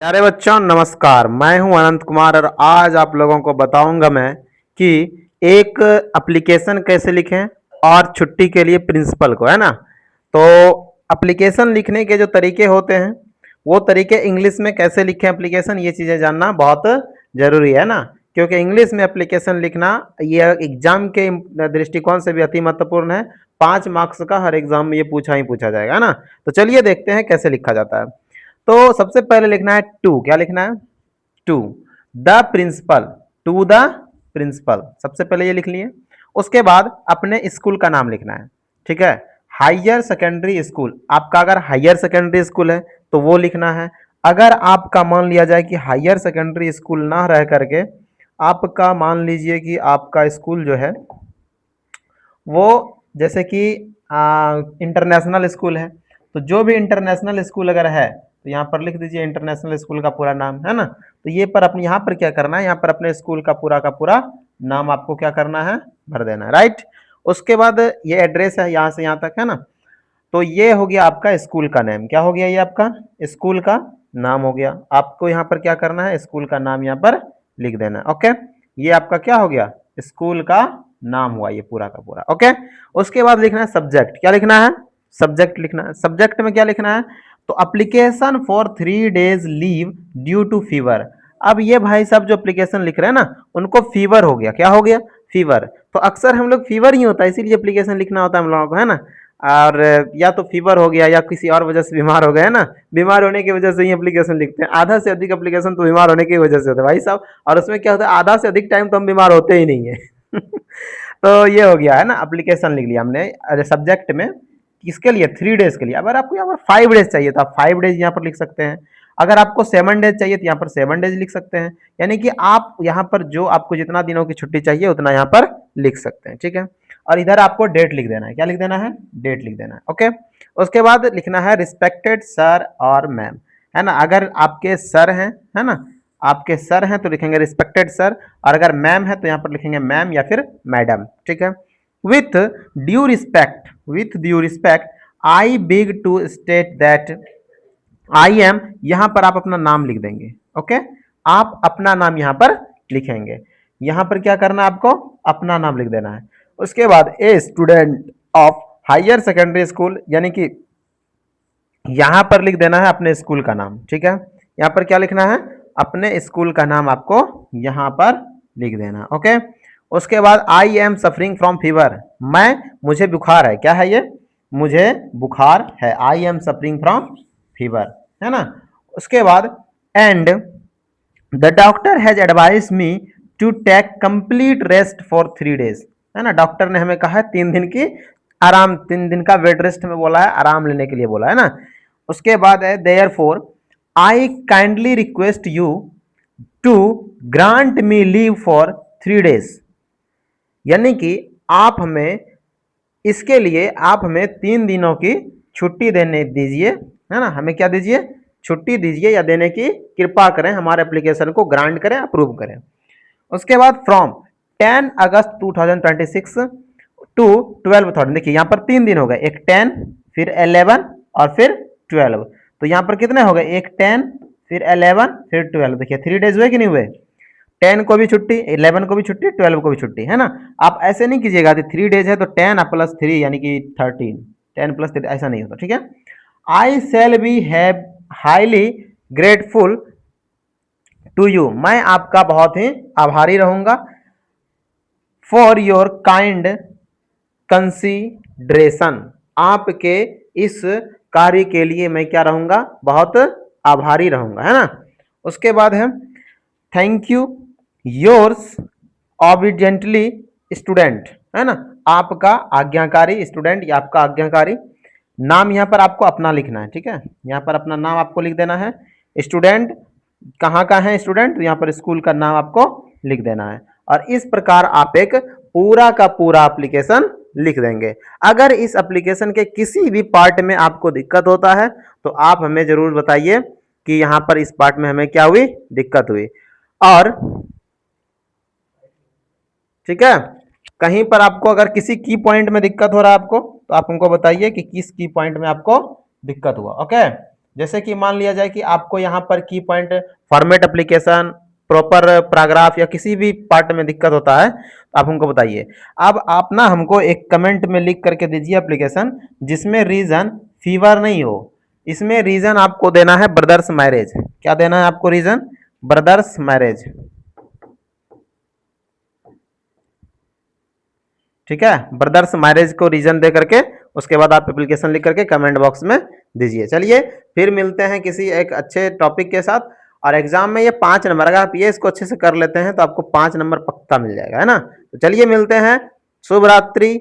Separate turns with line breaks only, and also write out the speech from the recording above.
प्यारे बच्चों नमस्कार। मैं हूं अनंत कुमार और आज आप लोगों को बताऊंगा मैं कि एक एप्लीकेशन कैसे लिखें और छुट्टी के लिए प्रिंसिपल को, है ना। तो एप्लीकेशन लिखने के जो तरीके होते हैं वो तरीके इंग्लिश में कैसे लिखें एप्लीकेशन, ये चीज़ें जानना बहुत ज़रूरी है ना, क्योंकि इंग्लिश में एप्लीकेशन लिखना ये एग्जाम के दृष्टिकोण से भी अति महत्वपूर्ण है। 5 मार्क्स का हर एग्जाम में ये पूछा ही पूछा जाएगा, है ना। तो चलिए देखते हैं कैसे लिखा जाता है। तो सबसे पहले लिखना है टू, क्या लिखना है, to the principal, to the principal, सबसे पहले ये लिख लिए। उसके बाद अपने स्कूल का नाम लिखना है, ठीक है। हायर सेकेंडरी स्कूल, आपका अगर हायर सेकेंडरी स्कूल है तो वो लिखना है। अगर आपका मान लिया जाए कि हायर सेकेंडरी स्कूल ना रह करके आपका मान लीजिए कि आपका स्कूल जो है वो जैसे कि इंटरनेशनल स्कूल है, तो जो भी इंटरनेशनल स्कूल अगर है तो यहाँ पर लिख दीजिए इंटरनेशनल स्कूल का पूरा नाम, है ना। तो ये पर अपने यहाँ पर क्या करना है, यहाँ पर अपने स्कूल का पूरा नाम आपको क्या करना है, भर देना है, राइट। उसके बाद ये एड्रेस है यहाँ से यहाँ तक, है ना। तो ये हो गया आपका स्कूल का नेम, क्या हो गया, ये आपका स्कूल का नाम हो गया। आपको यहाँ पर क्या करना है, स्कूल का नाम यहाँ पर लिख देना है, ओके। ये आपका क्या हो गया, स्कूल का नाम हुआ ये पूरा का पूरा, ओके। उसके बाद लिखना है सब्जेक्ट, क्या लिखना है, सब्जेक्ट लिखना है। सब्जेक्ट में क्या लिखना है, तो application for 3 days leave due to fever. अब ये भाई साहब जो अप्लीकेशन लिख रहे हैं ना उनको फीवर हो गया, क्या हो गया, फीवर। तो अक्सर हम लोग फीवर ही होता है इसीलिए एप्लीकेशन लिखना होता है हम लोगों को, है ना। और या तो फीवर हो गया या किसी और वजह से बीमार हो गए, है ना। बीमार होने की वजह से ही एप्लीकेशन लिखते हैं। आधा से अधिक एप्लीकेशन तो बीमार होने की वजह से होता है भाई साहब, और उसमें क्या होता है, आधा से अधिक टाइम तो हम बीमार होते ही नहीं है। तो ये हो गया, है ना, एप्लीकेशन लिख लिया हमने। अरे सब्जेक्ट में किसके लिए, 3 days के लिए। अगर आपको यहाँ पर 5 days चाहिए तो आप 5 days यहाँ पर लिख सकते हैं। अगर आपको 7 days चाहिए तो यहाँ पर 7 days लिख सकते हैं। यानी कि आप यहाँ पर जो आपको जितना दिनों की छुट्टी चाहिए उतना यहाँ पर लिख सकते हैं, ठीक है। और इधर आपको डेट लिख देना है, क्या लिख देना है, डेट लिख देना है, ओके। उसके बाद लिखना है रिस्पेक्टेड सर और मैम, है ना। अगर आपके सर हैं, है ना, आपके सर हैं तो लिखेंगे रिस्पेक्टेड सर, और अगर मैम है तो यहाँ पर लिखेंगे मैम या फिर मैडम, ठीक है। With due respect, with due respect I beg to state that I am, यहां पर आप अपना नाम लिख देंगे, ओके। आप अपना नाम यहां पर लिखेंगे। यहां पर क्या करना है, आपको अपना नाम लिख देना है। उसके बाद a student of higher secondary school, यानी कि यहां पर लिख देना है अपने स्कूल का नाम, ठीक है। यहां पर क्या लिखना है, अपने स्कूल का नाम आपको यहां पर लिख देना, ओके। उसके बाद आई एम सफरिंग फ्रॉम फीवर, मैं, मुझे बुखार है, क्या है ये, मुझे बुखार है, I am suffering from fever, है ना। उसके बाद and the doctor has advise me to take complete rest for 3 days, है ना। डॉक्टर ने हमें कहा है 3 दिन की आराम, 3 दिन का बेड रेस्ट में बोला है, आराम लेने के लिए बोला है ना। उसके बाद है therefore I kindly request you to grant me leave for 3 days, यानी कि आप हमें इसके लिए आप हमें 3 दिनों की छुट्टी देने दीजिए, है ना। हमें क्या दीजिए, छुट्टी दीजिए या देने की कृपा करें, हमारे एप्लीकेशन को ग्रांट करें, अप्रूव करें। उसके बाद फ्रॉम 10 अगस्त 2026 टू 12, देखिए यहाँ पर 3 दिन हो गए, एक 10 फिर 11 और फिर 12। तो यहाँ पर कितने हो गए, एक 10 फिर 11 फिर 12, देखिए 3 days हुए कि नहीं हुए। 10 को भी छुट्टी, 11 को भी छुट्टी, 12 को भी छुट्टी, है ना। आप ऐसे नहीं कीजिएगा, 3 days है तो 10 प्लस 3 यानी कि 13, 10 + 3 ऐसा नहीं होता, ठीक है। I shall be have highly grateful to you, मैं आपका बहुत ही आभारी रहूंगा फॉर योर काइंड कंसीडरेशन, आपके इस कार्य के लिए मैं क्या रहूंगा, बहुत आभारी रहूंगा, है ना। उसके बाद है थैंक यू योर्स ऑबिडेंटली स्टूडेंट, है ना, आपका आज्ञाकारी स्टूडेंट या आपका आज्ञाकारी। नाम यहाँ पर आपको अपना लिखना है, ठीक है। यहाँ पर अपना नाम आपको लिख देना है। स्टूडेंट कहाँ का है स्टूडेंट, तो यहाँ पर स्कूल का नाम आपको लिख देना है। और इस प्रकार आप एक पूरा का पूरा एप्लीकेशन लिख देंगे। अगर इस एप्लीकेशन के किसी भी पार्ट में आपको दिक्कत होता है तो आप हमें जरूर बताइए कि यहाँ पर इस पार्ट में हमें क्या हुई, दिक्कत हुई। और ठीक है, कहीं पर आपको अगर किसी की पॉइंट में दिक्कत हो रहा है आपको तो आप हमको बताइए कि किस की पॉइंट में आपको दिक्कत हुआ, ओके। जैसे कि मान लिया जाए कि आपको यहाँ पर की point format application, proper paragraph या किसी भी पार्ट में दिक्कत होता है तो आप हमको बताइए। अब आप ना हमको एक कमेंट में लिख करके दीजिए एप्लीकेशन जिसमें रीजन फीवर नहीं हो। इसमें रीजन आपको देना है ब्रदर्स मैरिज। क्या देना है आपको रीजन? Brothers marriage. ठीक है, ब्रदर्स मैरिज को रीजन दे करके उसके बाद आप एप्लीकेशन लिख करके कमेंट बॉक्स में दीजिए। चलिए फिर मिलते हैं किसी एक अच्छे टॉपिक के साथ। और एग्जाम में ये 5 नंबर, अगर आप ये इसको अच्छे से कर लेते हैं तो आपको 5 नंबर पक्का मिल जाएगा, है ना। तो चलिए मिलते हैं। शुभ रात्रि।